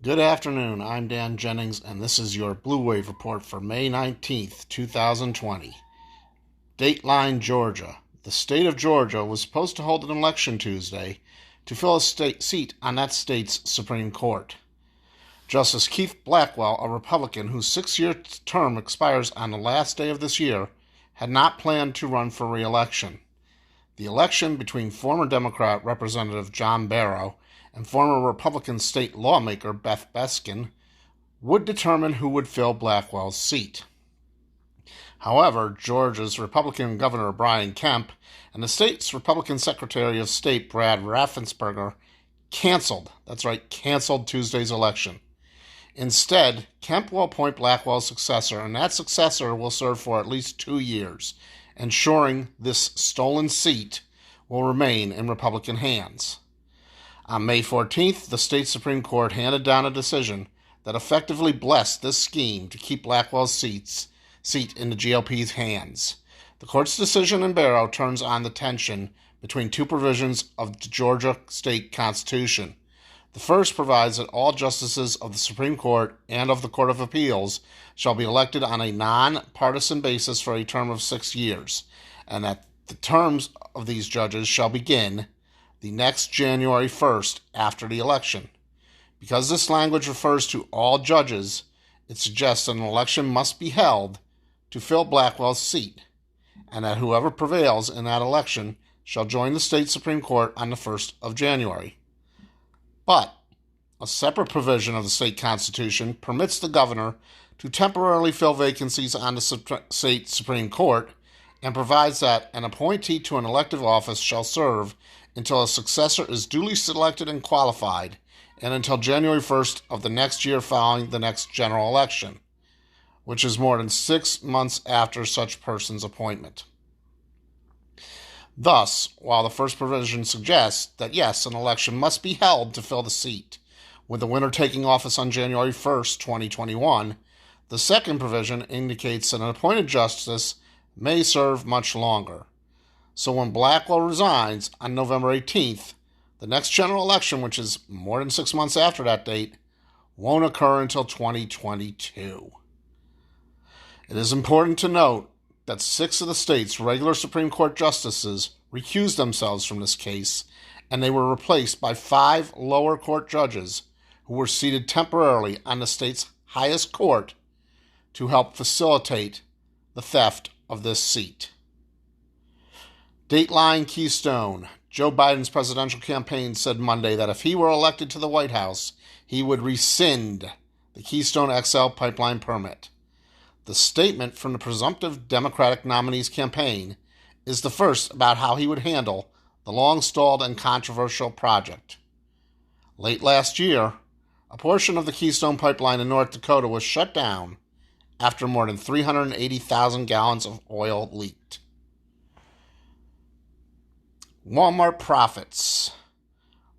Good afternoon, I'm Dan Jennings, and this is your Blue Wave Report for May 19th, 2020. Dateline, Georgia. The state of Georgia was supposed to hold an election Tuesday to fill a state seat on that state's Supreme Court. Justice Keith Blackwell, a Republican whose 6-year term expires on the last day of this year, had not planned to run for re-election. The election between former Democrat Representative John Barrow and former Republican state lawmaker Beth Baskin would determine who would fill Blackwell's seat. However, Georgia's Republican Governor Brian Kemp and the state's Republican Secretary of State Brad Raffensperger canceled Tuesday's election. Instead, Kemp will appoint Blackwell's successor, and that successor will serve for at least 2 years, ensuring this stolen seat will remain in Republican hands. On May 14th, the state Supreme Court handed down a decision that effectively blessed this scheme to keep Blackwell's seat in the GOP's hands. The court's decision in Barrow turns on the tension between two provisions of the Georgia state constitution. The first provides that all justices of the Supreme Court and of the Court of Appeals shall be elected on a non-partisan basis for a term of 6 years, and that the terms of these judges shall begin the next January 1st after the election. Because this language refers to all judges, it suggests that an election must be held to fill Blackwell's seat, and that whoever prevails in that election shall join the state Supreme Court on the 1st of January. But a separate provision of the state constitution permits the governor to temporarily fill vacancies on the state Supreme Court and provides that an appointee to an elective office shall serve until a successor is duly selected and qualified, and until January 1st of the next year following the next general election, which is more than 6 months after such person's appointment. Thus, while the first provision suggests that yes, an election must be held to fill the seat, with the winner taking office on January 1st, 2021, the second provision indicates that an appointed justice may serve much longer. So when Blackwell resigns on November 18th, the next general election, which is more than 6 months after that date, won't occur until 2022. It is important to note that 6 of the state's regular Supreme Court justices recused themselves from this case, and they were replaced by 5 lower court judges who were seated temporarily on the state's highest court to help facilitate the theft of this seat. Dateline, Keystone. Joe Biden's presidential campaign said Monday that if he were elected to the White House, he would rescind the Keystone XL pipeline permit. The statement from the presumptive Democratic nominee's campaign is the first about how he would handle the long-stalled and controversial project. Late last year, a portion of the Keystone pipeline in North Dakota was shut down after more than 380,000 gallons of oil leaked. Walmart profits.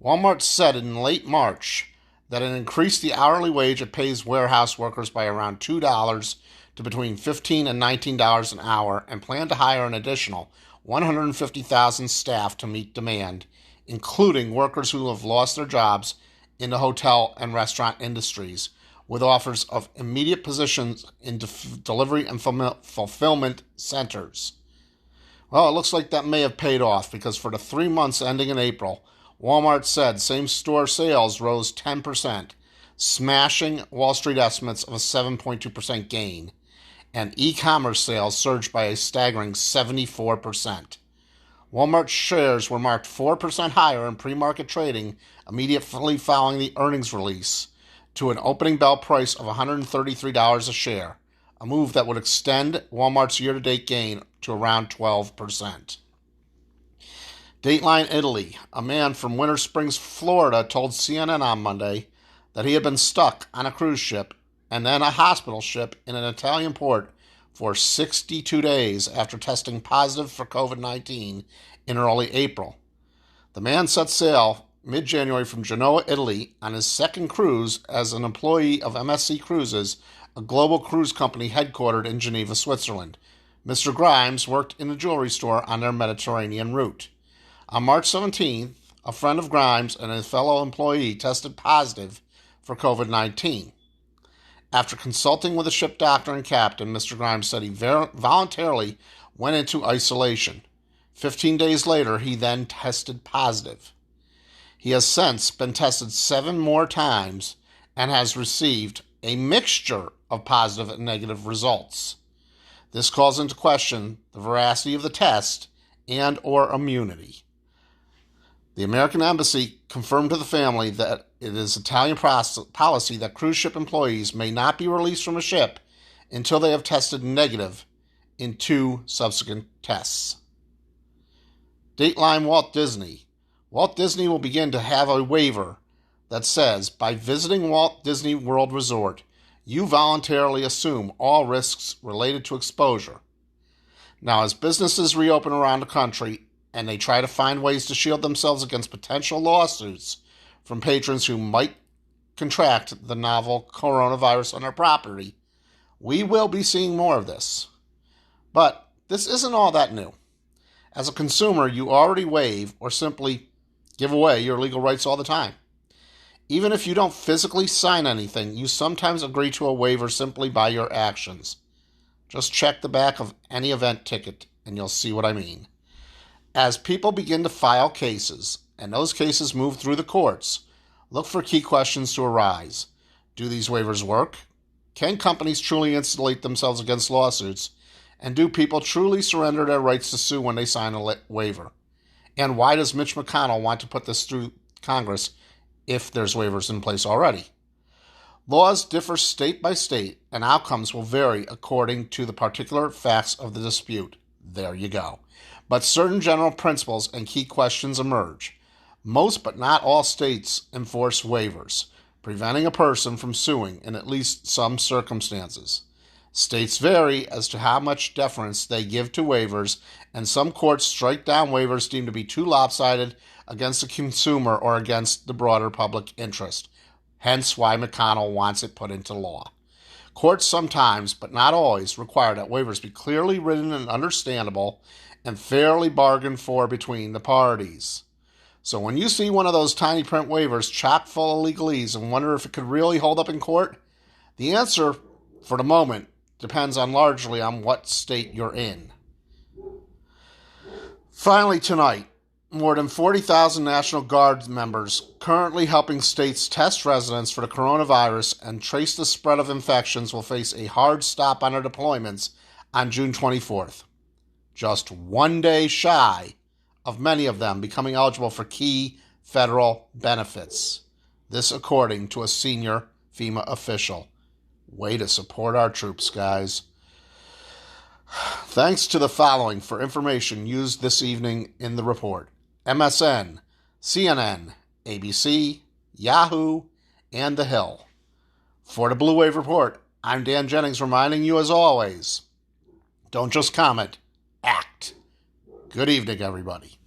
Walmart said in late March that it increased the hourly wage it pays warehouse workers by around $2 to between $15 and $19 an hour, and planned to hire an additional 150,000 staff to meet demand, including workers who have lost their jobs in the hotel and restaurant industries, with offers of immediate positions in delivery and fulfillment centers. Well, it looks like that may have paid off, because for the 3 months ending in April, Walmart said same-store sales rose 10%, smashing Wall Street estimates of a 7.2% gain, and e-commerce sales surged by a staggering 74%. Walmart's shares were marked 4% higher in pre-market trading immediately following the earnings release, to an opening bell price of $133 a share, a move that would extend Walmart's year-to-date gain to around 12%. Dateline, Italy. A man from Winter Springs, Florida, told CNN on Monday that he had been stuck on a cruise ship and then a hospital ship in an Italian port for 62 days after testing positive for COVID-19 in early April. The man set sail mid-January from Genoa, Italy, on his second cruise as an employee of MSC Cruises, a global cruise company headquartered in Geneva, Switzerland. Mr. Grimes worked in a jewelry store on their Mediterranean route. On March 17th, a friend of Grimes and a fellow employee tested positive for COVID-19. After consulting with the ship doctor and captain, Mr. Grimes said he voluntarily went into isolation. 15 days later, he then tested positive. He has since been tested 7 more times and has received a mixture of positive and negative results. This calls into question the veracity of the test and or immunity. The American Embassy confirmed to the family that it is Italian policy that cruise ship employees may not be released from a ship until they have tested negative in 2 subsequent tests. Dateline Walt Disney. Walt Disney will begin to have a waiver that says, by visiting Walt Disney World Resort, you voluntarily assume all risks related to exposure. Now, as businesses reopen around the country and they try to find ways to shield themselves against potential lawsuits from patrons who might contract the novel coronavirus on their property, we will be seeing more of this. But this isn't all that new. As a consumer, you already waive or simply give away your legal rights all the time. Even if you don't physically sign anything, you sometimes agree to a waiver simply by your actions. Just check the back of any event ticket and you'll see what I mean. As people begin to file cases, and those cases move through the courts, look for key questions to arise. Do these waivers work? Can companies truly insulate themselves against lawsuits? And do people truly surrender their rights to sue when they sign a waiver? And why does Mitch McConnell want to put this through Congress if there's waivers in place already? Laws differ state by state, and outcomes will vary according to the particular facts of the dispute. There you go. But certain general principles and key questions emerge. Most but not all states enforce waivers, preventing a person from suing in at least some circumstances. States vary as to how much deference they give to waivers, and some courts strike down waivers deemed to be too lopsided against the consumer or against the broader public interest. Hence why McConnell wants it put into law. Courts sometimes, but not always, require that waivers be clearly written and understandable and fairly bargained for between the parties. So when you see one of those tiny print waivers chock full of legalese and wonder if it could really hold up in court, the answer, for the moment, depends largely on what state you're in. Finally tonight, more than 40,000 National Guard members currently helping states test residents for the coronavirus and trace the spread of infections will face a hard stop on their deployments on June 24th. Just 1 day shy of many of them becoming eligible for key federal benefits. This according to a senior FEMA official. Way to support our troops, guys. Thanks to the following for information used this evening in the report: MSN, CNN, ABC, Yahoo, and The Hill. For the Blue Wave Report, I'm Dan Jennings reminding you as always, don't just comment, act. Good evening, everybody.